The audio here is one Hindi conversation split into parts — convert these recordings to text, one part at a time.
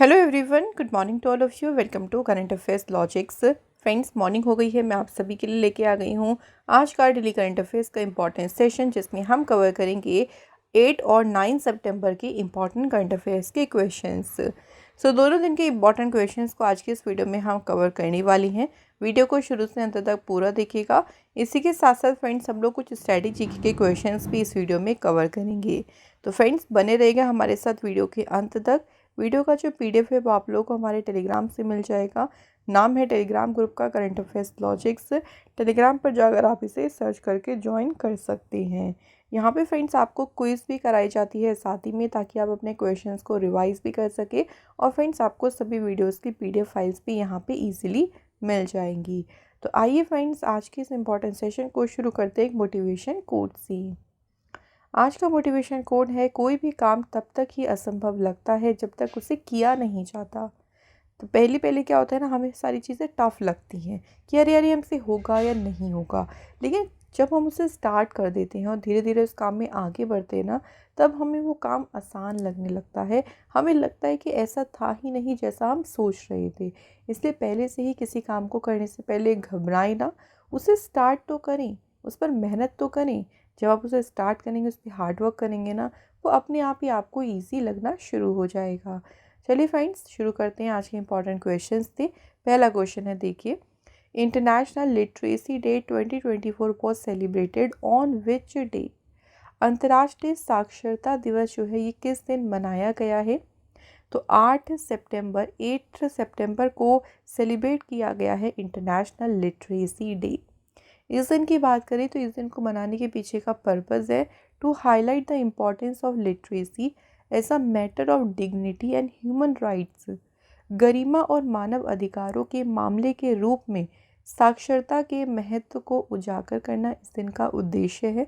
Hello everyone, good morning to all of you. Welcome to current affairs logics. Friends, morning हो गई है। मैं आप सभी के लिए लेके आ गई हूँ आज का डेली करंट अफेयर्स का इंपॉर्टेंट सेशन, जिसमें हम कवर करेंगे 8 और 9 सितंबर के इंपॉर्टेंट करंट अफेयर्स के क्वेश्चंस। दोनों दिन के इंपॉर्टेंट क्वेश्चंस को आज की इस वीडियो में हम कवर करने वाली हैं। वीडियो को शुरू से अंत तक पूरा देखिएगा। इसी के साथ साथ फ्रेंड्स, हम लोग कुछ स्ट्रेटेजी के क्वेश्चंस भी इस वीडियो में कवर करेंगे। तो फ्रेंड्स, बने रहेगा हमारे साथ वीडियो के अंत तक। वीडियो का जो पीडीएफ है वो आप लोगों को हमारे टेलीग्राम से मिल जाएगा। नाम है टेलीग्राम ग्रुप का करंट अफेयर्स लॉजिक्स। टेलीग्राम पर जाकर आप इसे सर्च करके ज्वाइन कर सकते हैं। यहाँ पे फ्रेंड्स आपको क्विज़ भी कराई जाती है साथ ही में, ताकि आप अपने क्वेश्चंस को रिवाइज भी कर सके। और फ्रेंड्स, आपको सभी वीडियोस की पीडीएफ फाइल्स भी यहाँ पे इजीली मिल जाएंगी। तो आइए फ्रेंड्स, आज के इस इम्पॉर्टेंट सेशन को शुरू करते हैं एक मोटिवेशन कोट से। आज का मोटिवेशन कोड है, कोई भी काम तब तक ही असंभव लगता है जब तक उसे किया नहीं जाता। तो पहले पहले क्या होता है ना, हमें सारी चीज़ें टफ लगती हैं कि अरे अरे हमसे होगा या नहीं होगा। लेकिन जब हम उसे स्टार्ट कर देते हैं और धीरे धीरे उस काम में आगे बढ़ते हैं ना, तब हमें वो काम आसान लगने लगता है। हमें लगता है कि ऐसा था ही नहीं जैसा हम सोच रहे थे। इसलिए पहले से ही किसी काम को करने से पहले घबराएं ना, उसे स्टार्ट तो करें, उस पर मेहनत तो करें। जब आप उसे स्टार्ट करेंगे, उस पर हार्ड वर्क करेंगे ना, वो अपने आप ही आपको ईजी लगना शुरू हो जाएगा। चलिए फ्रेंड्स, शुरू करते हैं। आज के इंपॉर्टेंट क्वेश्चंस थे। पहला क्वेश्चन है, देखिए, international literacy day 2024 was celebrated on which day. अंतर्राष्ट्रीय साक्षरता दिवस जो है ये किस दिन मनाया गया है? तो 8 सितंबर को सेलिब्रेट किया गया है इंटरनेशनल लिटरेसी डे। इस दिन की बात करें तो इस दिन को मनाने के पीछे का पर्पज़ है to highlight the importance of literacy as a matter of dignity and human rights. गरिमा और मानव अधिकारों के मामले के रूप में साक्षरता के महत्व को उजागर करना इस दिन का उद्देश्य है।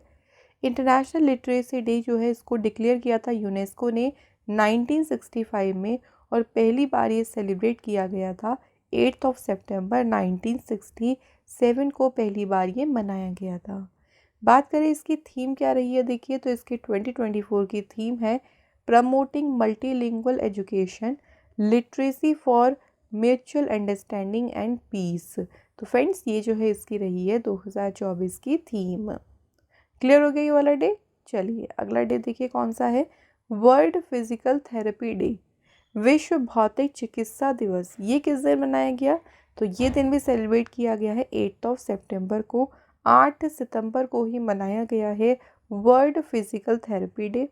इंटरनेशनल लिटरेसी डे जो है इसको डिक्लेयर किया था यूनेस्को ने 1965 में, और पहली बार ये सेलिब्रेट किया गया था 8 सितंबर 1967 को पहली बार ये मनाया गया था। बात करें इसकी थीम क्या रही है, देखिए, तो इसकी 2024 की थीम है promoting multilingual education, literacy for mutual understanding and peace. तो फ्रेंड्स, ये जो है इसकी रही है 2024 की थीम। क्लियर हो गया ये वाला डे। चलिए अगला डे देखिए कौन सा है। वर्ल्ड फिजिकल थेरेपी डे, विश्व भौतिक चिकित्सा दिवस, ये किस दिन मनाया गया? तो ये दिन भी सेलिब्रेट किया गया है 8 सितंबर को। 8 सितंबर को ही मनाया गया है वर्ल्ड फिजिकल थेरेपी डे।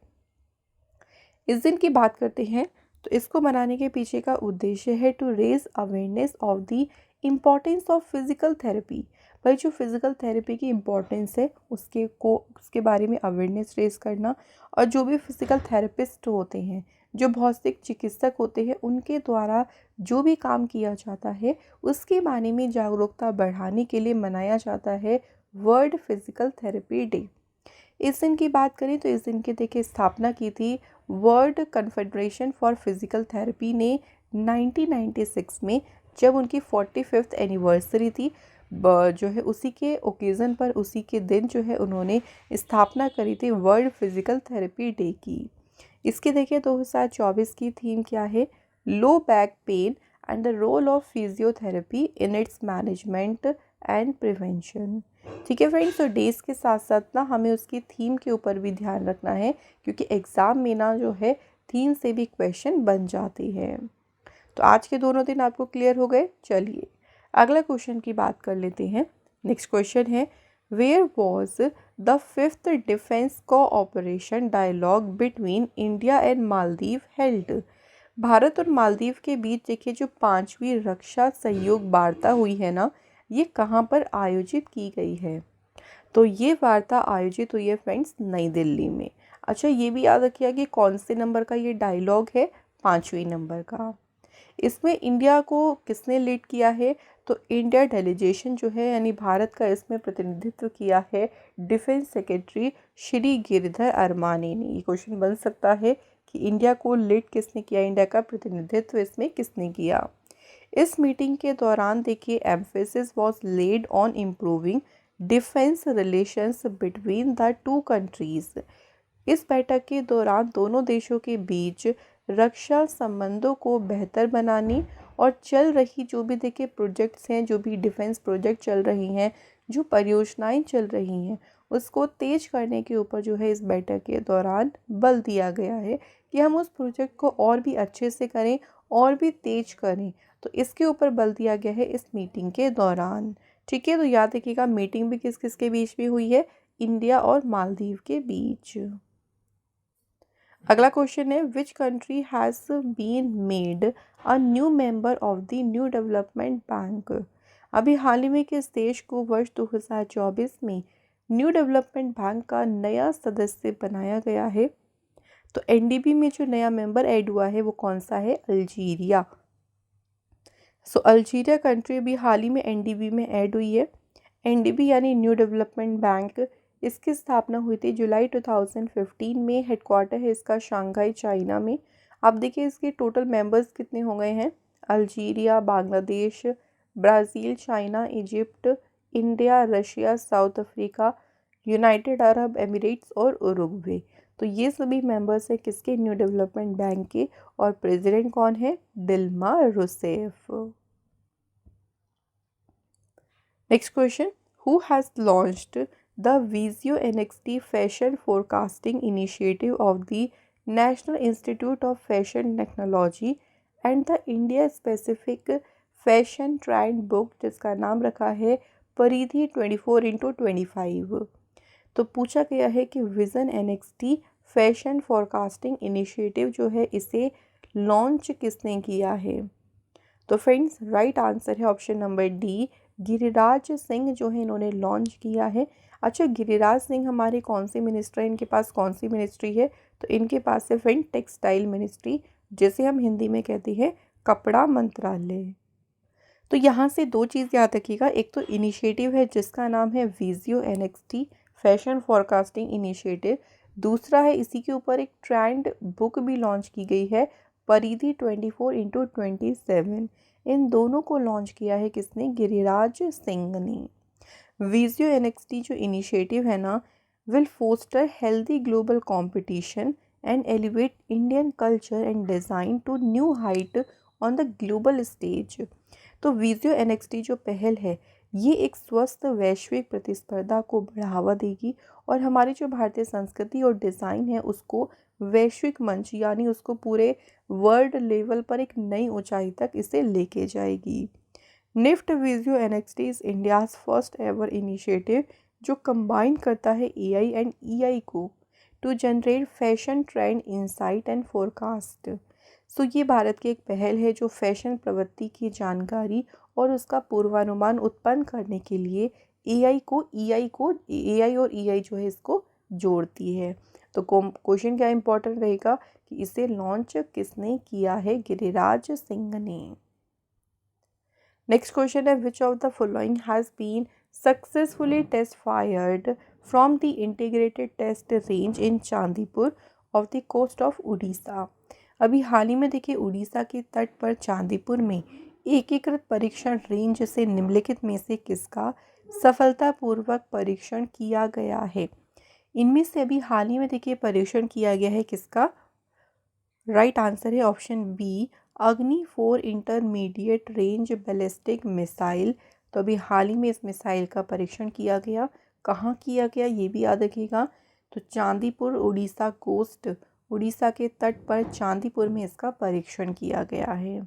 इस दिन की बात करते हैं तो इसको मनाने के पीछे का उद्देश्य है to raise awareness of the importance of physical therapy. भाई, जो फिजिकल थेरेपी की इम्पोर्टेंस है उसके बारे में अवेयरनेस रेज करना। और जो भी फिजिकल थेरेपिस्ट होते हैं, जो भौतिक चिकित्सक होते हैं, उनके द्वारा जो भी काम किया जाता है उसके बारे में जागरूकता बढ़ाने के लिए मनाया जाता है वर्ल्ड फिजिकल थेरेपी डे। इस दिन की बात करें तो इस दिन की देखिए स्थापना की थी world confederation for physical therapy ने 1996 में, जब उनकी 45th एनिवर्सरी थी। जो है उसी के ओकेज़न पर, उसी के दिन जो है उन्होंने स्थापना करी थी वर्ल्ड फिजिकल थेरेपी डे की। इसके देखिए 2024 की थीम क्या है? Low back pain and the role of physiotherapy in its management and prevention. ठीक है फ्रेंड्स, तो डेज के साथ साथ ना हमें उसकी थीम के ऊपर भी ध्यान रखना है, क्योंकि एग्ज़ाम में ना जो है थीम से भी क्वेश्चन बन जाते हैं। तो आज के दोनों दिन आपको क्लियर हो गए। चलिए अगला क्वेश्चन की बात कर लेते हैं। नेक्स्ट क्वेश्चन है, where was the 5th defence cooperation dialogue between India and Maldives held. Bharat और मालदीव के बीच देखिए जो 5वीं रक्षा सहयोग वार्ता हुई है ना, ये कहाँ पर आयोजित की गई है? तो ये वार्ता आयोजित हुई है फ्रेंड्स नई दिल्ली में। अच्छा, ये भी याद रखिए कि कौन से नंबर का ये डायलॉग है? 5वीं नंबर का। इसमें इंडिया को किसने लीड किया है? तो इंडिया डेलीगेशन जो है, यानी भारत का इसमें प्रतिनिधित्व किया है डिफेंस सेक्रेटरी श्री गिरधर अरमाने ने। ये क्वेश्चन बन सकता है कि इंडिया को लीड किसने किया, इंडिया का प्रतिनिधित्व इसमें किसने किया। इस मीटिंग के दौरान देखिए emphasis was laid on improving defence relations between the two countries. इस बैठक के दौरान दोनों देशों के बीच रक्षा संबंधों को बेहतर बनाने और चल रही जो भी देखिए प्रोजेक्ट्स हैं, जो भी डिफेंस प्रोजेक्ट चल रही हैं, जो परियोजनाएं चल रही हैं, उसको तेज करने के ऊपर जो है इस बैठक के दौरान बल दिया गया है कि हम उस प्रोजेक्ट को और भी अच्छे से करें और भी तेज करें। तो इसके ऊपर बल दिया गया है इस मीटिंग के दौरान। ठीक है, तो याद रखिएगा मीटिंग भी किस किस के बीच में हुई है, इंडिया और मालदीव के बीच। अगला क्वेश्चन है, which country has been made a new member of the new development bank. अभी हाल ही में किस देश को वर्ष 2024 में न्यू डेवलपमेंट बैंक का नया सदस्य बनाया गया है। तो एनडीबी में जो नया मेंबर ऐड हुआ है वो कौन सा है, अल्जीरिया। सो अल्जीरिया कंट्री भी हाल ही में एनडीबी में ऐड हुई है। एनडीबी यानी न्यू डेवलपमेंट बैंक, इसकी स्थापना हुई थी जुलाई 2015 में। हेडक्वार्टर है इसका शंघाई चाइना में। अब देखिए इसके टोटल मेंबर्स कितने हो गए हैं, Algeria, Bangladesh, Brazil, China, Egypt, India, Russia, south Africa, United Arab Emirates और उरुग्वे। तो ये सभी मेंबर्स हैं किसके, न्यू डेवलपमेंट बैंक के। और प्रेसिडेंट कौन है, Dilma Rousseff. Next question, who has launched the Visio NXT Fashion Forecasting Initiative of the National Institute of Fashion Technology and the India Specific Fashion Trend Book, जिसका नाम रखा है परिधि 24x25। तो पूछा गया है कि vision NXT fashion forecasting initiative जो है इसे लॉन्च किसने किया है। तो फ्रेंड्स राइट आंसर है option number D, Giriraj Singh जो है इन्होंने लॉन्च किया है। अच्छा, गिरिराज सिंह हमारे कौन से मिनिस्टर हैं, इनके पास कौन सी मिनिस्ट्री है, तो इनके पास है फ्रेंड टेक्सटाइल मिनिस्ट्री, जिसे हम हिंदी में कहते हैं कपड़ा मंत्रालय। तो यहाँ से दो चीज़ याद रखिएगा, एक तो इनिशिएटिव है जिसका नाम है विजियो NXT फैशन फोरकास्टिंग इनिशिएटिव, दूसरा है इसी के ऊपर एक ट्रेंड बुक भी लॉन्च की गई है परिधि 24x27। इन दोनों को लॉन्च किया है किसने, गिरिराज सिंह ने। विजियो NXT जो इनिशिएटिव है ना, will foster healthy global competition and elevate Indian culture and design to new height on the global stage. तो विजियो NXT जो पहल है ये एक स्वस्थ वैश्विक प्रतिस्पर्धा को बढ़ावा देगी और हमारी जो भारतीय संस्कृति और डिज़ाइन है उसको वैश्विक मंच यानी उसको पूरे वर्ल्ड लेवल पर एक नई ऊंचाई तक इसे लेके जाएगी। NIFT Visio NXT is India's first ever initiative जो कंबाइन करता है AI एंड EI को to generate fashion trend insight and forecast. So ये भारत की एक पहल है जो फैशन प्रवृत्ति की जानकारी और उसका पूर्वानुमान उत्पन्न करने के लिए AI और EI जो है इसको जोड़ती है। तो क्वेश्चन क्या इंपॉर्टेंट रहेगा कि इसे लॉन्च किसने किया है, गिरिराज सिंह ने। नेक्स्ट क्वेश्चन है, which of the following has been successfully test fired from the integrated test range in Chandipur off the coast of Orissa. अभी हाल ही में देखिए उड़ीसा के तट पर चांदीपुर में एकीकृत परीक्षण रेंज से निम्नलिखित में से किसका सफलतापूर्वक परीक्षण किया गया है। इनमें से अभी हाल ही में देखिए परीक्षण किया गया है किसका, राइट आंसर है ऑप्शन बी, अग्नि 4 इंटरमीडिएट रेंज बैलिस्टिक मिसाइल। तो अभी हाल ही में इस मिसाइल का परीक्षण किया गया, कहाँ किया गया ये भी याद रखिएगा, तो चांदीपुर उड़ीसा कोस्ट, उड़ीसा के तट पर चांदीपुर में इसका परीक्षण किया गया है।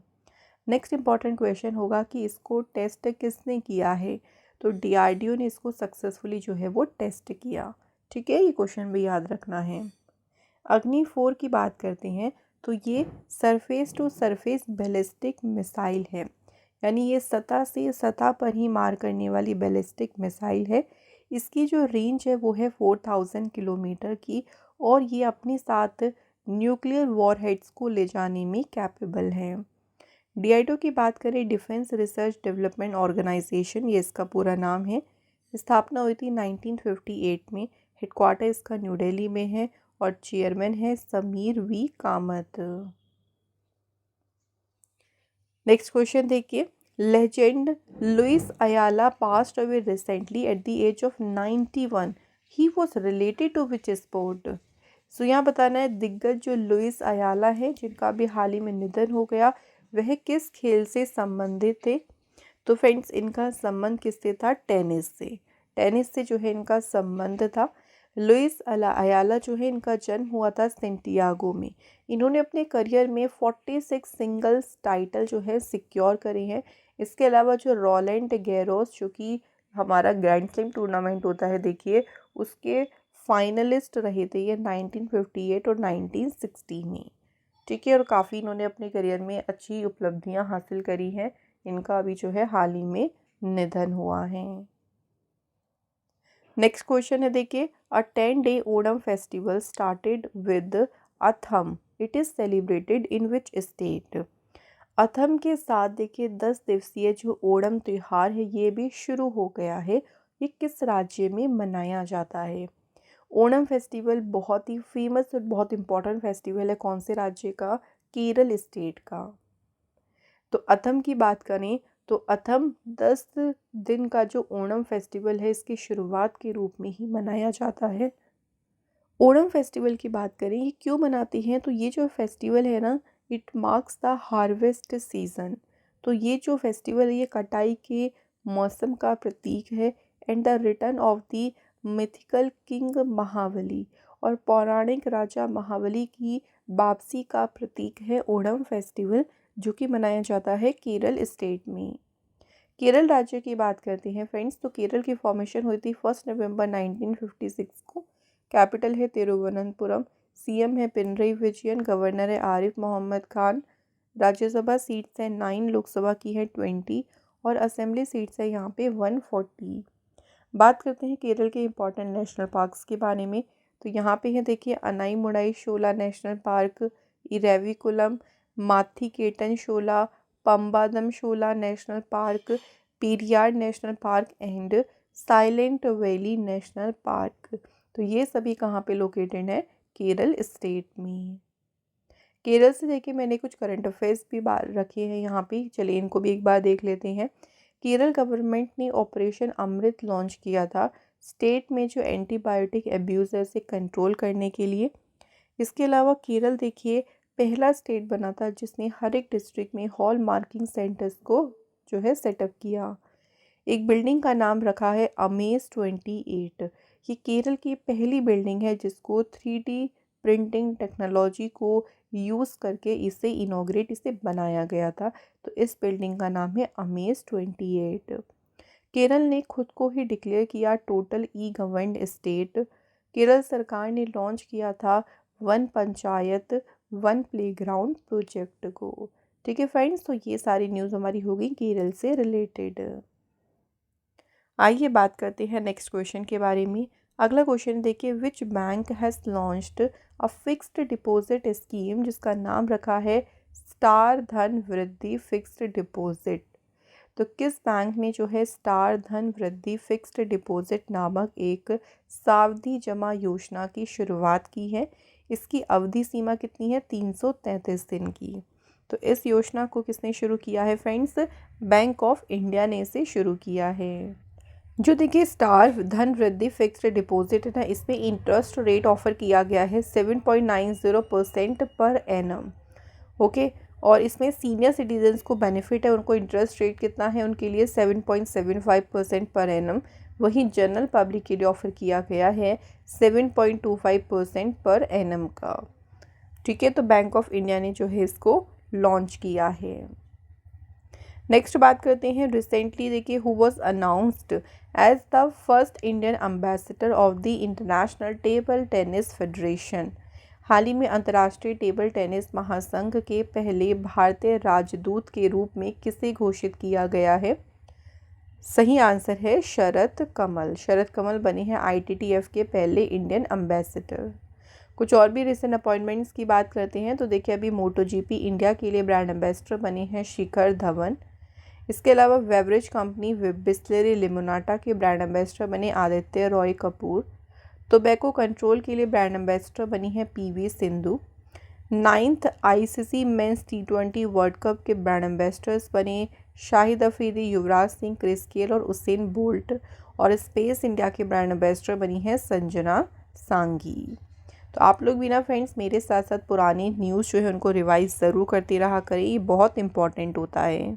नेक्स्ट इंपॉर्टेंट क्वेश्चन होगा कि इसको टेस्ट किसने किया है, तो DRDO ने इसको सक्सेसफुली जो है वो टेस्ट किया। ठीक है, ये क्वेश्चन भी याद रखना है। अग्नि 4 की बात करते हैं तो ये surface to surface ballistic missile है, यानी ये सतह से सतह पर ही मार करने वाली बैलिस्टिक मिसाइल है। इसकी जो रेंज है वो है 4000 किलोमीटर की और ये अपने साथ न्यूक्लियर वॉरहेड्स को ले जाने में कैपेबल है। DRDO की बात करें, डिफेंस रिसर्च डेवलपमेंट ऑर्गेनाइजेशन, ये इसका पूरा नाम है। स्थापना हुई थी 1958 में। हेडक्वार्टर इसका न्यू दिल्ली में है और चेयरमैन है Sameer V Kamath. Next question देखिए, legend Luis Ayala passed away recently at the age of 91। He was related to which sport. So यहाँ बताना है दिग्गज जो लुइस अयाला है जिनका भी हाल ही में निधन हो गया, वह किस खेल से संबंधित थे। तो फ्रेंड्स इनका संबंध किससे था, टेनिस से। टेनिस से जो है इनका संबंध था। लुइस अयाला जो है इनका जन्म हुआ था सेंटियागो में। इन्होंने अपने करियर में 46 सिंगल्स टाइटल जो है सिक्योर करे हैं। इसके अलावा जो रोलैंड गैरोस जो कि हमारा ग्रैंड स्लैम टूर्नामेंट होता है देखिए, उसके फाइनलिस्ट रहे थे ये 1958 और 1960 में। ठीक है, और काफ़ी इन्होंने अपने करियर में अच्छी उपलब्धियां हासिल करी हैं। इनका अभी जो है हाल ही में निधन हुआ है। नेक्स्ट क्वेश्चन है देखिए, अ 10-day Onam festival started with Atham, it is celebrated in which state. Atham के साथ देखिए 10 दिवसीय जो ओणम त्यौहार है ये भी शुरू हो गया है। ये किस राज्य में मनाया जाता है। ओणम फेस्टिवल बहुत ही फेमस और बहुत इंपॉर्टेंट फेस्टिवल है। कौन से राज्य का, केरल स्टेट का। तो अथम की बात करें तो अथम 10 दिन का जो ओणम फेस्टिवल है इसकी शुरुआत के रूप में ही मनाया जाता है। ओणम फेस्टिवल की बात करें ये क्यों मनाते हैं, तो ये जो फेस्टिवल है ना, it marks the harvest season. तो ये जो फेस्टिवल है ये कटाई के मौसम का प्रतीक है। And the return of the mythical king Mahabali, और पौराणिक राजा महाबली की वापसी का प्रतीक है ओणम फेस्टिवल, जो कि मनाया जाता है केरल स्टेट में। केरल राज्य की बात करते हैं फ्रेंड्स, तो केरल की फॉर्मेशन हुई थी 1 नवंबर 1956 को। कैपिटल है तिरुवनंतपुरम। सीएम है पिनरई विजयन। गवर्नर है आरिफ मोहम्मद खान। राज्यसभा सीट्स हैं 9, लोकसभा की है 20, और असेंबली सीट्स है यहाँ पे 140। बात करते हैं केरल के इंपॉर्टेंट नेशनल पार्क्स के बारे में, तो यहाँ पे है देखिए Anai Mudi Shola national park, Eravikulam, Mathikettan Shola, Pambadum Shola national park, Periyar national park and Silent Valley national park. तो ये सभी कहाँ पे लोकेटेड है, केरल स्टेट में। केरल से देखिए मैंने कुछ करंट अफेयर्स भी रखे हैं यहाँ पे, चलिए इनको भी एक बार देख लेते हैं। केरल गवर्नमेंट ने ऑपरेशन अमृत लॉन्च किया था स्टेट में जो एंटीबायोटिक एब्यूज़ है उसे कंट्रोल करने के लिए। इसके अलावा केरल देखिए पहला स्टेट बना था जिसने हर एक डिस्ट्रिक्ट में हॉल मार्किंग सेंटर्स को जो है सेटअप किया। एक बिल्डिंग का नाम रखा है अमेज 28। ये केरल की पहली बिल्डिंग है जिसको 3D प्रिंटिंग टेक्नोलॉजी को यूज़ करके इसे बनाया गया था। तो इस बिल्डिंग का नाम है अमेज 28। केरल ने खुद को ही डिक्लेयर किया टोटल ई गवर्नड स्टेट। केरल सरकार ने लॉन्च किया था one panchayat one playground project को। ठीक है फ्रेंड्स, तो ये सारी न्यूज़ हमारी हो गई केरल से रिलेटेड। आइए बात करते हैं नेक्स्ट क्वेश्चन के बारे में। अगला क्वेश्चन देखिए, which bank has launched a fixed deposit scheme, जिसका नाम रखा है स्टार धन वृद्धि फिक्स्ड डिपॉजिट। तो किस बैंक ने जो है स्टार धन वृद्धि फिक्स्ड डिपॉजिट नामक एक सावधि जमा योजना की शुरुआत की है। इसकी अवधि सीमा कितनी है, 333 दिन की। तो इस योजना को किसने शुरू किया है फ्रेंड्स, बैंक ऑफ इंडिया ने इसे शुरू किया है। जो देखिए स्टार धन वृद्धि फिक्स्ड डिपॉजिट है ना, इसमें इंटरेस्ट रेट ऑफर किया गया है 7.90% पर एनम। ओके, और इसमें सीनियर सिटीजन्स को बेनिफिट है, उनको इंटरेस्ट रेट कितना है उनके लिए 7.75% पर एनम। वहीं जनरल पब्लिक के लिए ऑफर किया गया है 7.25% पर एनम का। ठीक है, तो बैंक ऑफ इंडिया ने जो है इसको लॉन्च किया है। नेक्स्ट बात करते हैं, रिसेंटली देखिए who was announced as the first Indian ambassador of the international table tennis federation. हाल ही में अंतर्राष्ट्रीय टेबल टेनिस महासंघ के पहले भारतीय राजदूत के रूप में किसे घोषित किया गया है। सही आंसर है शरत कमल। शरत कमल बने हैं ITTF के पहले इंडियन एम्बेसडर। कुछ और भी रिसेंट अपॉइंटमेंट्स की बात करते हैं, तो देखिए अभी MotoGP इंडिया के लिए ब्रांड एम्बेसडर बने हैं शिखर धवन। इसके अलावा बेवरेज कंपनी बिस्लेरी लिमोनाटा के ब्रांड एम्बेसडर बने आदित्य रॉय कपूर। टोबैको कंट्रोल के लिए ब्रांड एम्बेसडर बनी है PV Sindhu. 9th ICC men's T20 world cup के ब्रांड एम्बेसडर्स बने शाहिद अफरीदी, युवराज सिंह, क्रिस गेल और उसेन बोल्ट। और स्पेस इंडिया के ब्रांड एम्बेसडर बनी है संजना सांगी। तो आप लोग भी ना फ्रेंड्स मेरे साथ साथ पुरानी न्यूज़ जो है उनको रिवाइज ज़रूर करते रहा करें, ये बहुत इंपॉर्टेंट होता है।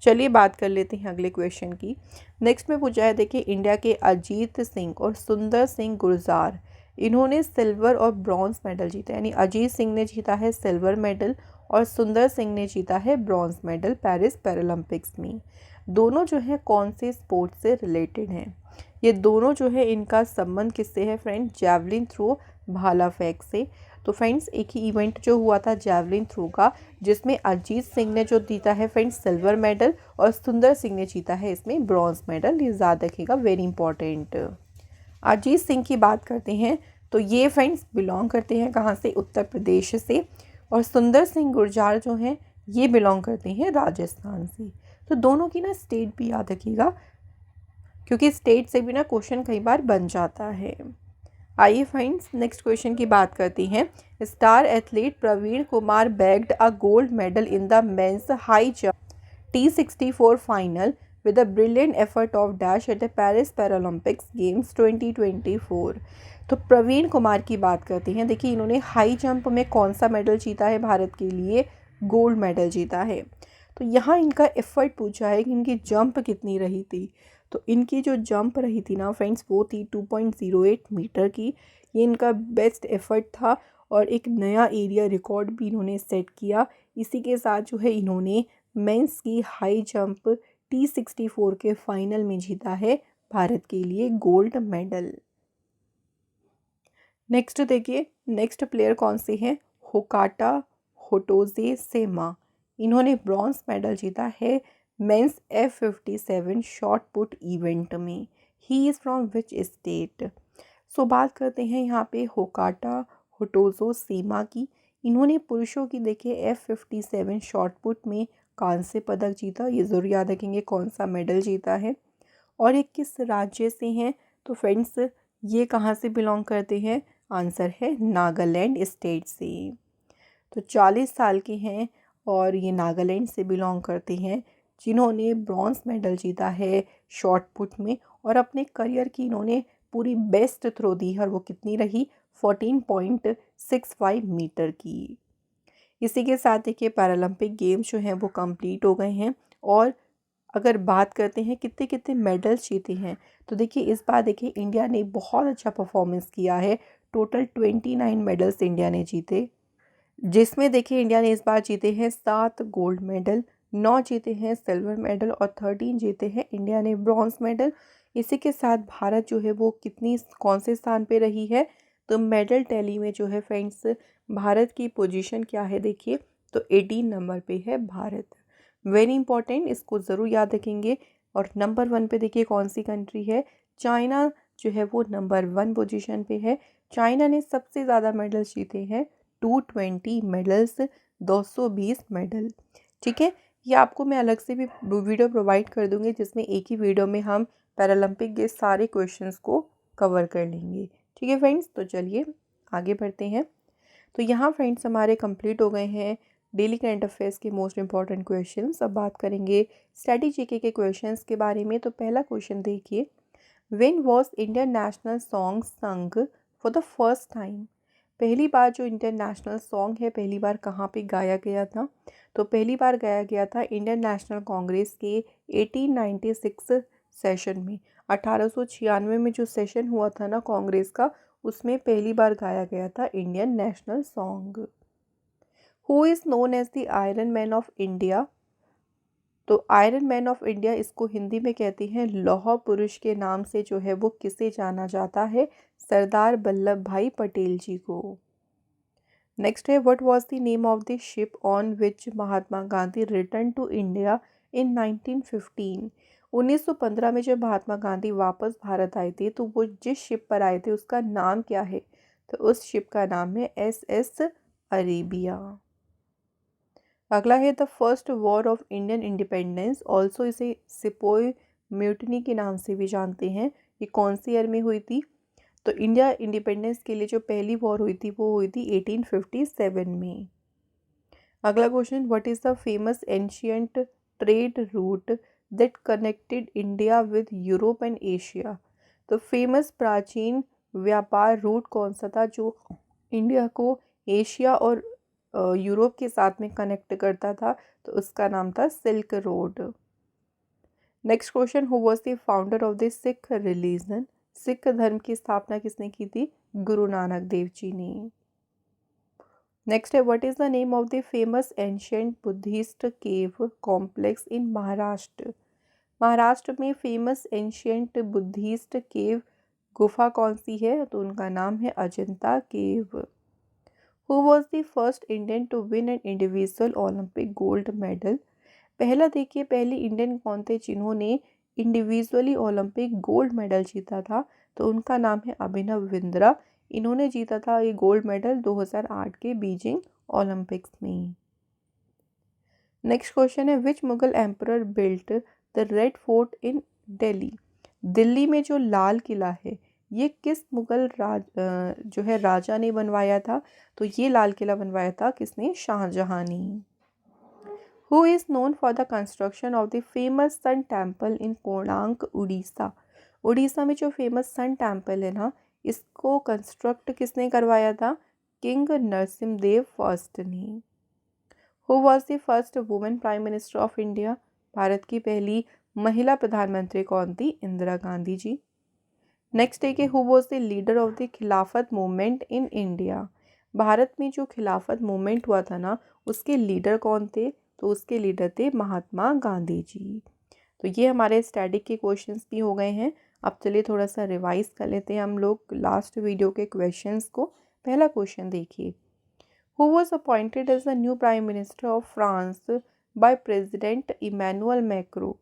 चलिए बात कर लेते हैं अगले क्वेश्चन की। नेक्स्ट में पूछा है, देखिए इंडिया के अजीत सिंह और सुंदर सिंह गुरजार, इन्होंने सिल्वर और ब्रॉन्ज मेडल जीता, यानी अजीत सिंह ने जीता है सिल्वर मेडल और सुंदर सिंह ने जीता है ब्रॉन्ज मेडल पेरिस पैरालंपिक्स में। दोनों जो है कौन से स्पोर्ट्स से रिलेटेड हैं? ये दोनों जो है इनका संबंध किससे है फ्रेंड? जैवलिन थ्रो, भाला फेंक से। तो फ्रेंड्स एक ही इवेंट जो हुआ था जैवलिन थ्रो का, जिसमें अजीत सिंह ने जो जीता है फ्रेंड्स सिल्वर मेडल और सुंदर सिंह ने जीता है इसमें ब्रॉन्ज मेडल। ये याद रखिएगा, वेरी इंपॉर्टेंट। अजीत सिंह की बात करते हैं तो ये फ्रेंड्स बिलोंग करते हैं कहाँ से? उत्तर प्रदेश से। और सुंदर सिंह गुर्जार जो हैं ये बिलोंग करते हैं राजस्थान से। तो दोनों की ना स्टेट भी याद रखिएगा, क्योंकि स्टेट से भी ना क्वेश्चन कई बार बन जाता है। आइए फ्रेंड्स नेक्स्ट क्वेश्चन की बात करते हैं। Star athlete Praveen Kumar bagged a gold medal in the men's high jump T64 final with a brilliant effort of dash at the Paris Paralympics Games 2024। तो प्रवीण कुमार की बात करते हैं। देखिए इन्होंने हाई जंप में कौन सा मेडल जीता है भारत के लिए? गोल्ड मेडल जीता है। तो यहाँ इनका एफर्ट पूछा है कि इनकी जंप कितनी रही थी। तो इनकी जो जंप रही थी ना फ्रेंड्स वो थी 2.08 मीटर की। ये इनका बेस्ट एफर्ट था और एक नया एरिया रिकॉर्ड भी इन्होंने सेट किया। इसी के साथ जो है इन्होंने मेंस की हाई जंप T64 के फाइनल में जीता है भारत के लिए गोल्ड मेडल। नेक्स्ट देखिए नेक्स्ट प्लेयर कौन से हैं? होकाटा होटोजे सेमा, इन्होंने ब्रॉन्ज मेडल जीता है mains F57 shot put event में। He is from which state? So बात करते हैं यहाँ पे होकाटा होटोजो सेमा की। इन्होंने पुरुषों की देखिए F57 शॉट पुट में कांस्य पदक जीता। ये ज़रूर याद रखेंगे कौन सा मेडल जीता है। और ये किस राज्य से हैं? तो फ्रेंड्स ये कहाँ से बिलोंग करते हैं? आंसर है नागालैंड स्टेट से। तो 40 साल के हैं और ये नागालैंड से बिलोंग करते हैं, जिन्होंने ब्रॉन्ज मेडल जीता है शॉट पुट में। और अपने करियर की इन्होंने पूरी बेस्ट थ्रो दी है और वो कितनी रही? 14.65 मीटर की। इसी के साथ देखिए पैरालंपिक गेम्स जो हैं वो कंप्लीट हो गए हैं। और अगर बात करते हैं कितने कितने मेडल्स जीते हैं, तो देखिए इस बार देखिए इंडिया ने बहुत अच्छा परफॉर्मेंस किया है। टोटल 29 मेडल्स इंडिया ने जीते, जिसमें देखिए इंडिया ने इस बार जीते हैं 7 गोल्ड मेडल, 9 जीते हैं सिल्वर मेडल और 13 जीते हैं इंडिया ने ब्रॉन्ज मेडल। इसी के साथ भारत जो है वो कौन से स्थान पे रही है? तो मेडल टैली में जो है फ्रेंड्स भारत की पोजीशन क्या है देखिए, तो 18 नंबर पे है भारत। वेरी इंपॉर्टेंट, इसको ज़रूर याद रखेंगे। और नंबर 1 पे देखिए कौन सी कंट्री है? चाइना जो है वो नंबर 1 पोजीशन पे है। चाइना ने सबसे ज़्यादा मेडल्स जीते हैं 220 मेडल्स, 220 मेडल। ठीक है, ये आपको मैं अलग से भी वीडियो प्रोवाइड कर दूंगी, जिसमें एक ही वीडियो में हम पैरालंपिक के सारे क्वेश्चंस को कवर कर लेंगे। ठीक है फ्रेंड्स, तो चलिए आगे बढ़ते हैं। तो यहाँ फ्रेंड्स हमारे कंप्लीट हो गए हैं डेली करंट अफेयर्स के मोस्ट इंपॉर्टेंट क्वेश्चंस। अब बात करेंगे स्टडी जीके के क्वेश्चंस के बारे में। तो पहला क्वेश्चन देखिए, when was Indian national song संग फॉर द फर्स्ट टाइम? पहली बार जो इंडियन नेशनल सॉन्ग है पहली बार कहाँ पे गाया गया था? तो पहली बार गाया गया था इंडियन नेशनल कांग्रेस के 1896 सेशन में। 1896 में जो सेशन हुआ था ना कांग्रेस का, उसमें पहली बार गाया गया था Indian national song. Who is known as the iron man of India? तो आयरन मैन ऑफ इंडिया इसको हिंदी में कहते हैं लौह पुरुष के नाम से जो है वो किसे जाना जाता है? सरदार वल्लभ भाई पटेल जी को। नेक्स्ट है, what was the name of the ship on which Mahatma Gandhi return to India in 1915? 1915 में जब महात्मा गांधी वापस भारत आए थे तो वो जिस शिप पर आए थे उसका नाम क्या है? तो उस शिप का नाम है SS अरेबिया। अगला है, the first war of Indian independence, also इसे सिपोई म्यूटनी के नाम से भी जानते हैं, ये कौन सी ईयर में हुई थी? तो इंडिया इंडिपेंडेंस के लिए जो पहली वॉर हुई थी वो हुई थी 1857 में। अगला question, what is the famous ancient trade route that connected India with Europe and Asia? तो फेमस प्राचीन व्यापार रूट कौन सा था जो इंडिया को एशिया और यूरोप के साथ में कनेक्ट करता था, तो उसका नाम था silk road. Next question, who was the founder of the Sikh religion? Sikh धर्म की स्थापना किसने की थी? गुरु नानक देव जी ने। नेक्स्ट है, what is the name of the famous ancient Buddhist cave complex in Maharashtra? Maharashtra में फेमस एंशिएंट बुद्धिस्ट केव गुफा कौन सी है? तो उनका नाम है Ajanta cave. Who was the first Indian to win an individual Olympic gold medal? पहला देखिए, पहले इंडियन कौन थे जिन्होंने इंडिविजुअली ओलंपिक गोल्ड मेडल जीता था? तो उनका नाम है अभिनव बिंद्रा। इन्होंने जीता था ये गोल्ड मेडल 2008 के बीजिंग ओलंपिक्स में। नेक्स्ट क्वेश्चन है, which Mughal emperor built the Red Fort in Delhi? Delhi में जो लाल किला है ये किस मुगल जो है राजा ने बनवाया था? तो ये लाल किला बनवाया था किसने? शाहजहां ने। Who is known for the construction of the famous sun temple in Konark Orissa? Orissa में जो फेमस सन टेम्पल है ना, इसको कंस्ट्रक्ट किसने करवाया था? किंग नरसिम्हदेव फर्स्ट ने। Who was the first women prime minister of India? Bharat की पहली महिला प्रधानमंत्री कौन थी? इंदिरा गांधी जी। नेक्स्ट है कि who was the leader of the खिलाफत मूवमेंट इन इंडिया? भारत में जो खिलाफत मूवमेंट हुआ था ना, उसके लीडर कौन थे? तो उसके लीडर थे महात्मा गांधी जी। तो ये हमारे स्टैटिक के क्वेश्चंस भी हो गए हैं। अब चलिए थोड़ा सा रिवाइज कर लेते हैं हम लोग लास्ट वीडियो के क्वेश्चंस को। पहला क्वेश्चन देखिए, who was appointed as the new prime minister of France by president Emmanuel Macron?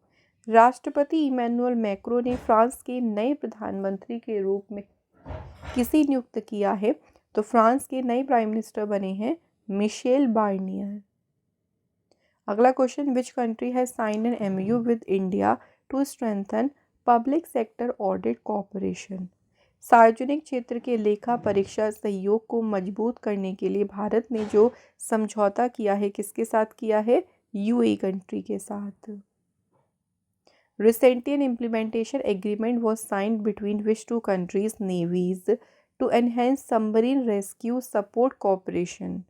राष्ट्रपति इमैनुअल मैक्रो ने फ्रांस के नए प्रधानमंत्री के रूप में किसे नियुक्त किया है? तो फ्रांस के नए प्राइम मिनिस्टर बने हैं मिशेल बार्नियर। अगला question, which country has signed an MOU with India to strengthen public sector audit cooperation? सार्वजनिक क्षेत्र के लेखा परीक्षा सहयोग को मजबूत करने के लिए भारत ने जो समझौता किया है किसके साथ किया है? यूएई कंट्री के साथ। Recently, an implementation agreement was signed between which two countries' navies to enhance submarine rescue support cooperation?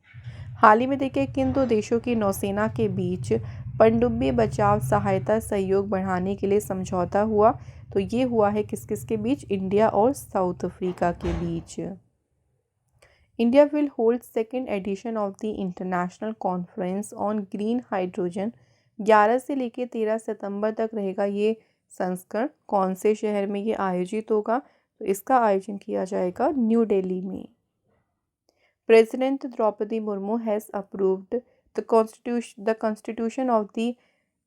हाल ही में देखिए किन दो देशों की नौसेना के बीच पनडुब्बी बचाव सहायता सहयोग बढ़ाने के लिए समझौता हुआ? तो ये हुआ है किस किस के बीच? इंडिया और साउथ अफ्रीका के बीच। India will hold second edition of the international conference on green hydrogen. 11 से लेकर 13 सितंबर तक रहेगा ये संस्करण। कौन से शहर में ये आयोजित होगा? तो इसका आयोजन किया जाएगा न्यू दिल्ली में। President Draupadi Murmu has approved the constitution of the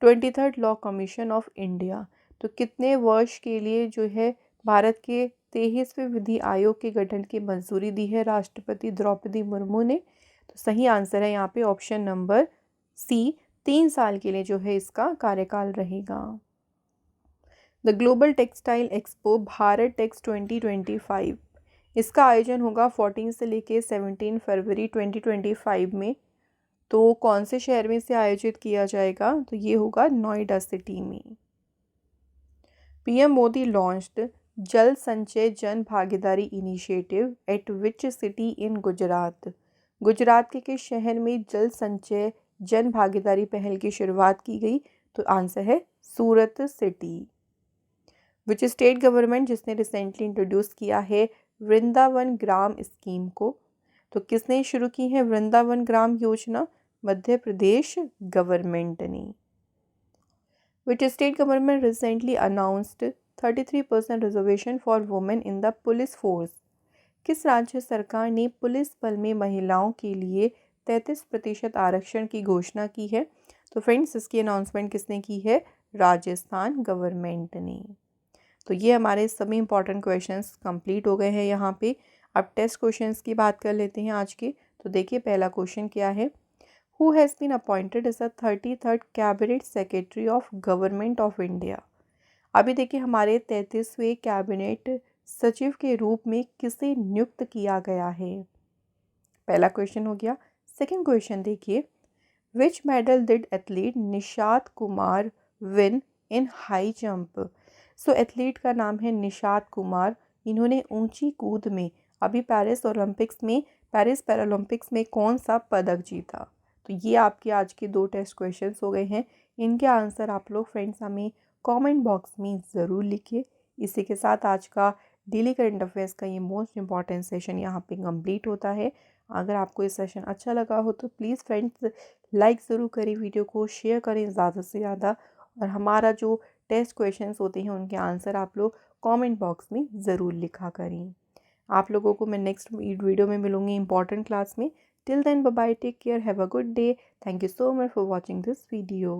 23rd law commission of India. तो कितने वर्ष के लिए जो है भारत के 23वें विधि आयोग के गठन की मंजूरी दी है राष्ट्रपति द्रौपदी मुर्मू ने? तो सही आंसर है यहाँ पे ऑप्शन नंबर सी, 3 साल के लिए जो है इसका कार्यकाल रहेगा। The global textile expo Bharat Tex 2025, इसका आयोजन होगा 14 से लेके 17 फरवरी 2025 में। तो कौन से शहर में इसे आयोजित किया जाएगा? तो ये होगा नोएडा सिटी में। पीएम मोदी लॉन्च्ड जल संचय जन भागीदारी initiative eight which city in Gujarat? Gujarat के किस शहर में जल संचय जन भागीदारी पहल की शुरुआत की गई? तो आंसर है सूरत सिटी। विच स्टेट गवर्नमेंट, जिसने रिसेंटली इंट्रोड्यूस किया है वृंदावन ग्राम स्कीम को? तो किसने शुरू की है वृंदावन ग्राम योजना? मध्य प्रदेश गवर्नमेंट ने। Which state government recently announced 33% reservation for women in the police force? किस राज्य सरकार ने पुलिस बल में महिलाओं के लिए 33% आरक्षण की घोषणा की है? तो फ्रेंड्स इसकी अनाउंसमेंट किसने की है? राजस्थान गवर्नमेंट ने। तो ये हमारे सभी इंपॉर्टेंट क्वेश्चंस कंप्लीट हो गए हैं यहाँ पे। अब टेस्ट क्वेश्चंस की बात कर लेते हैं आज के। तो देखिए पहला क्वेश्चन क्या है, who has been appointed as the 33rd cabinet secretary of government of India? अभी देखिए हमारे 33वें कैबिनेट सचिव के रूप में किसे नियुक्त किया गया है? पहला क्वेश्चन हो गया। सेकंड क्वेश्चन देखिए, विच medal did athlete Nishat Kumar win in high jump? So athlete का नाम है निशात कुमार। इन्होंने ऊंची कूद में अभी पेरिस ओलंपिक्स में पेरिस पैरालंपिक्स में कौन सा पदक जीता। तो ये आपके आज के 2 टेस्ट क्वेश्चंस हो गए हैं। इनके आंसर आप लोग फ्रेंड्स हमें कमेंट बॉक्स में ज़रूर लिखिए। इसी के साथ आज का डेली करंट अफेयर्स का ये मोस्ट इंपॉर्टेंट सेशन यहाँ पे कंप्लीट होता है। अगर आपको ये सेशन अच्छा लगा हो तो प्लीज़ फ्रेंड्स लाइक ज़रूर करें, वीडियो को शेयर करें ज़्यादा से ज़्यादा, और हमारा जो टेस्ट क्वेश्चंस होते हैं उनके आंसर आप लोग कमेंट बॉक्स में ज़रूर लिखा करें। आप लोगों को मैं नेक्स्ट वीडियो में मिलूँगी इंपॉर्टेंट क्लास में। Till then bye bye, take care, have a good day. Thank you so much for watching this video.